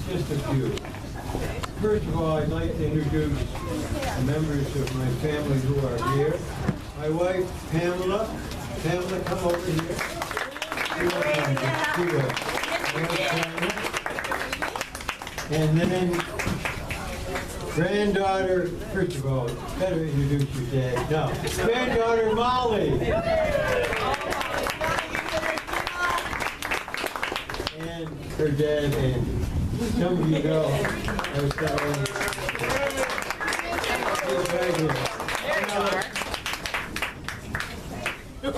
just a few. First of all, I'd like to introduce the members of my family who are here. My wife, Pamela. Pamela, come over here. And then granddaughter, first of all, better introduce your dad. No, granddaughter Molly. And her dad, Andy. Some of you know, I was telling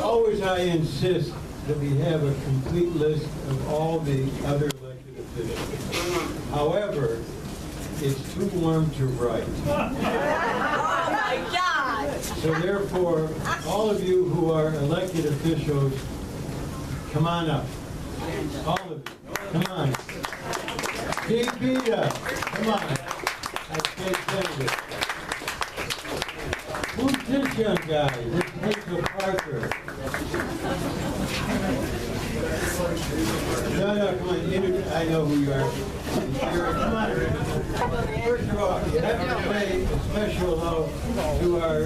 always I insist that we have a complete list of all the other elected officials. However, it's too warm to write. Oh my God! So therefore, all of you who are elected officials, come on up. All of you, come on. Steve Pita, come on. That's State Senator. Who's this young guy? This is Mitchell Parker. No, come on. I know who you are. Come on. First of all, you have to say a special hello to our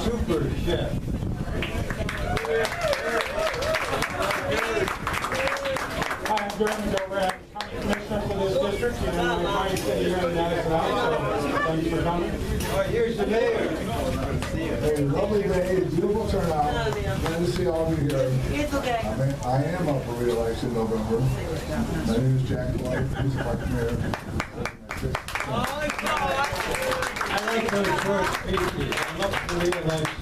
super chef. Hi, I'm Jeremy Dover, Commissioner for this district, and I'm trying to sit here and so thanks for coming. All right, here's the mayor. Hey, lovely day, beautiful turnout. Glad to see all of you here. It's okay. I am up for re-election in November. My name is Jack White, who's the park mayor. I like those short speeches. I'm up for re-election.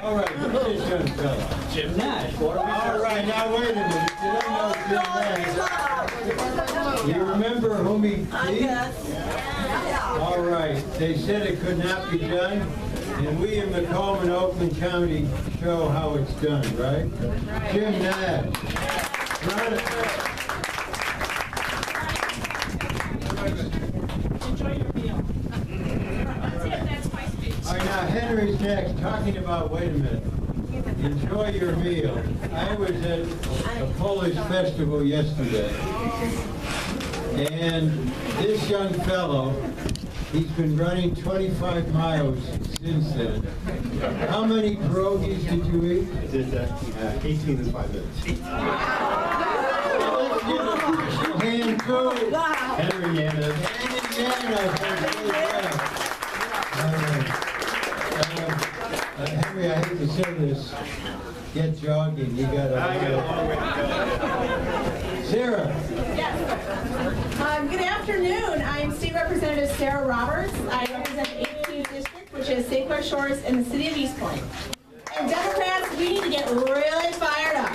All right, who's this young fella? Jim Nash. All right, now wait a minute. Did I know Jim Nash? You remember whom he beat? All right, they said it could not be done, and we in Macomb and Oakland County show how it's done, right? Jim Nash. Enjoy your meal. That's my speech. All right, now Henry's next, talking about, wait a minute, enjoy your meal. I was at a Polish festival yesterday, and this young fellow, he's been running 25 miles since then. How many pierogies did you eat? I did 18 in 5 minutes. Let's give a hand to Henry Yanez. Henry, I hate to say this. Get jogging. You got I got a long way to to. Sarah. Yes. Good afternoon. I'm State Representative Sarah Roberts. I represent the 18th District, which is St. Clair Shores in the city of East Point. And Democrats, we need to get really fired up.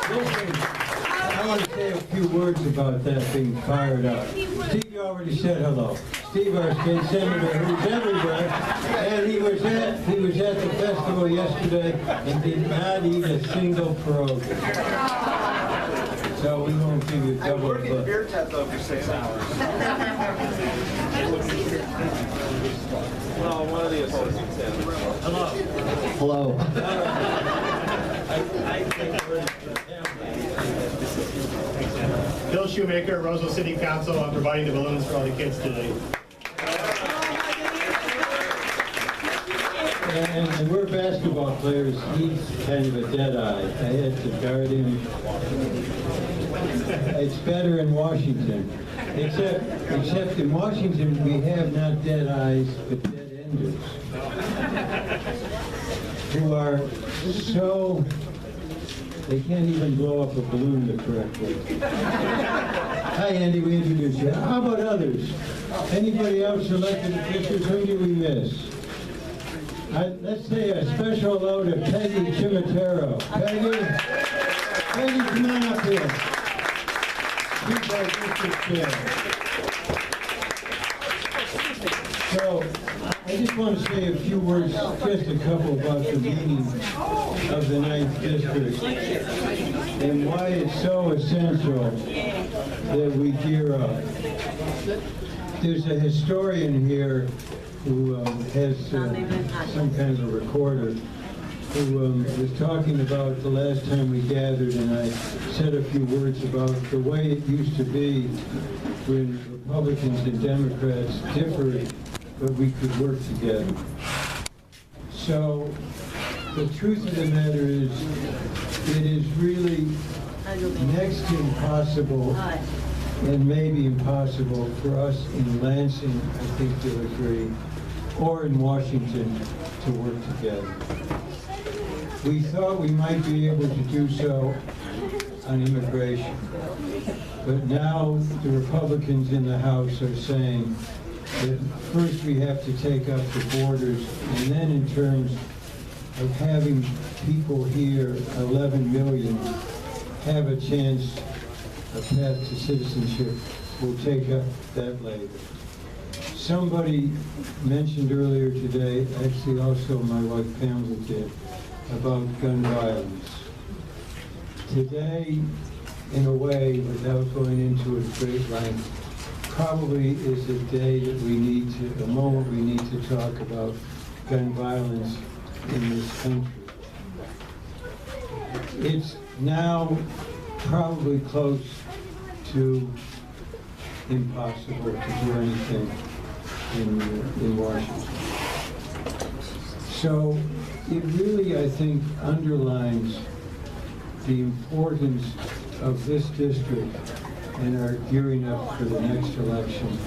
Listen, I want to say a few words about that being fired up. Steve already said hello. Steve, our state senator, who's everywhere, and he was at the festival yesterday and did not eat a single pierogi. So we won't give you double the look. Beer tent though for 6 hours. Well, one of the associates did. Hello. Hello. Bill Shoemaker, Roseville City Council, on providing the balloons for all the kids today. And we're basketball players. He's kind of a dead eye. I had to guard him. It's better in Washington. Except in Washington we have not dead eyes, but dead enders. Who are so, they can't even blow up a balloon the correct way. Hi Andy, we introduced you. How about others? Anybody else elected officials? Who do we miss? Let's say a special hello to Peggy Chimatero. Peggy, come on up here. She's our district chair. So, I just want to say a few words, just a couple, about the meaning of the 9th District and why it's so essential that we gear up. There's a historian here who has some kind of a recorder, who was talking about the last time we gathered, and I said a few words about the way it used to be when Republicans and Democrats differed, but we could work together. So the truth of the matter is, it is really next to impossible, and maybe impossible for us in Lansing, I think you'll agree, or in Washington, to work together. We thought we might be able to do so on immigration, but now the Republicans in the House are saying that first we have to take up the borders, and then in terms of having people here, 11 million, have a chance, a path to citizenship, we'll take up that later. Somebody mentioned earlier today, actually also my wife Pamela did, about gun violence. Today, in a way, without going into it great length, probably is a day that we need to, a moment we need to talk about gun violence in this country. It's now probably close to impossible to do anything in Washington. So it really, I think, underlines the importance of this district and our gearing up for the next election.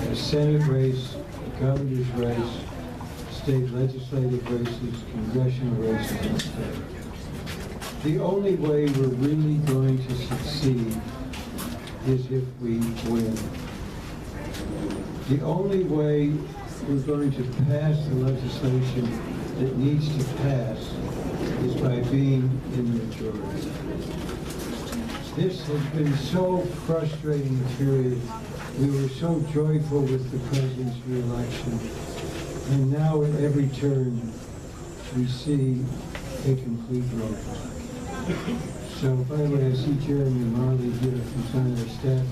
A Senate race, a governor's race, state legislative races, congressional races, and state. The only way we're really going to succeed is if we win. The only way we're going to pass the legislation that needs to pass is by being in the majority. This has been so frustrating a period. We were so joyful with the president's re-election, and now at every turn we see a complete roadblock. So, by the way, I see Jeremy Marley here from some of the staff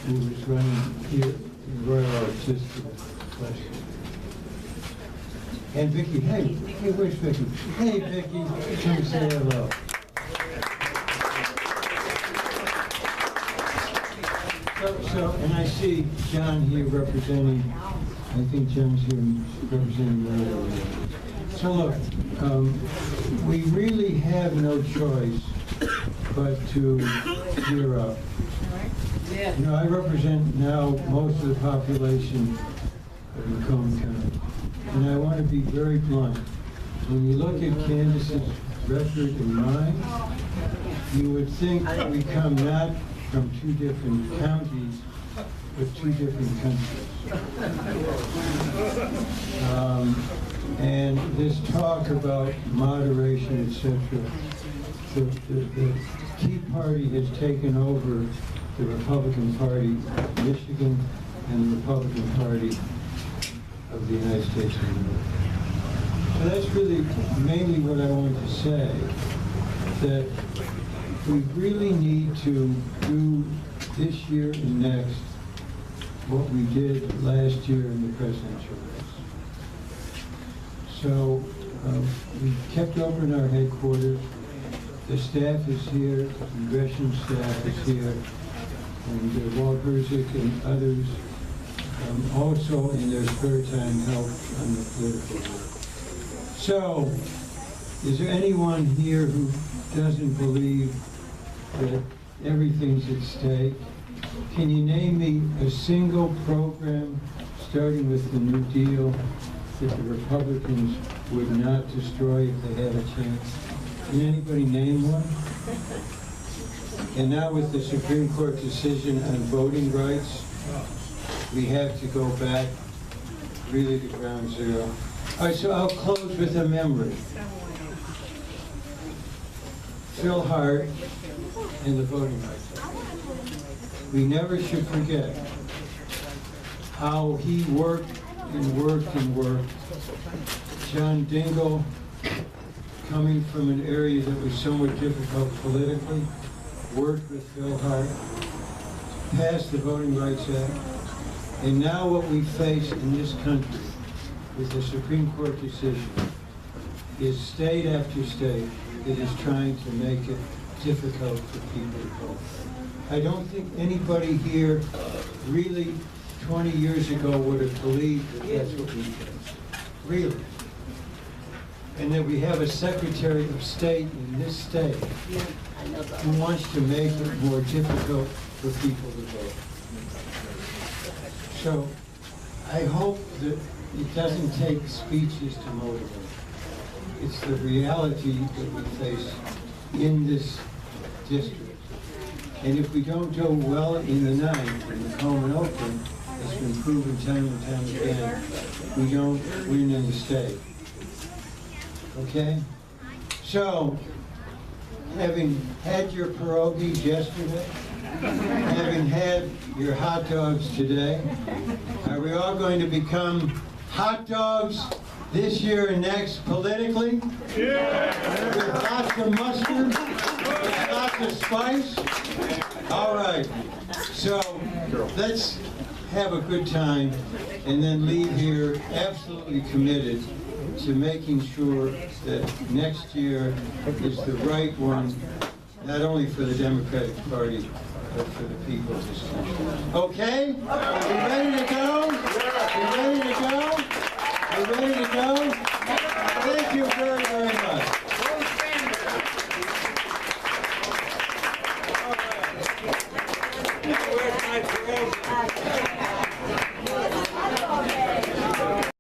who was running here in Royal Oaks, just for the question. And Vicki, hey, where's Vicki? Hey, Vicki, come say hello. So, and I see John here representing, I think John's here representing Royal Oaks. So look, we really have no choice but to gear up. You know, I represent now most of the population of Macomb County, and I want to be very blunt. When you look at Candace's record and mine, you would think that we come not from two different counties, but two different countries. And this talk about moderation, etc., the Tea Party has taken over the Republican Party of Michigan and the Republican Party of the United States of America. So that's really mainly what I wanted to say, that we really need to do this year and next what we did last year in the presidential race. So we kept open our headquarters. The staff is here, the Congressional staff is here, and Walt Herzig and others also in their spare time help on the political work. So, is there anyone here who doesn't believe that everything's at stake? Can you name me a single program, starting with the New Deal, that the Republicans would not destroy if they had a chance? Can anybody name one? And now with the Supreme Court decision on voting rights, we have to go back really to ground zero. All right, so I'll close with a memory. Phil Hart and the Voting Rights Act. We never should forget how he worked and worked and worked. John Dingell, coming from an area that was somewhat difficult politically, worked with Phil Hart, passed the Voting Rights Act, and now what we face in this country with the Supreme Court decision is state after state that is trying to make it difficult for people to vote. I don't think anybody here really 20 years ago would have believed that that's what we faced. Really. And that we have a Secretary of State in this state who wants to make it more difficult for people to vote. So I hope that it doesn't take speeches to motivate. It's the reality that we face in this district. And if we don't do well in the ninth, in the Coleman Open, it's been proven time and time again, we don't win in the state. Okay? So, having had your pierogies yesterday, having had your hot dogs today, are we all going to become hot dogs this year and next politically? Yeah! With lots of mustard, with lots of spice? All right, so let's have a good time and then leave here absolutely committed to making sure that next year is the right one, not only for the Democratic Party, but for the people of this country. Okay? Are we ready to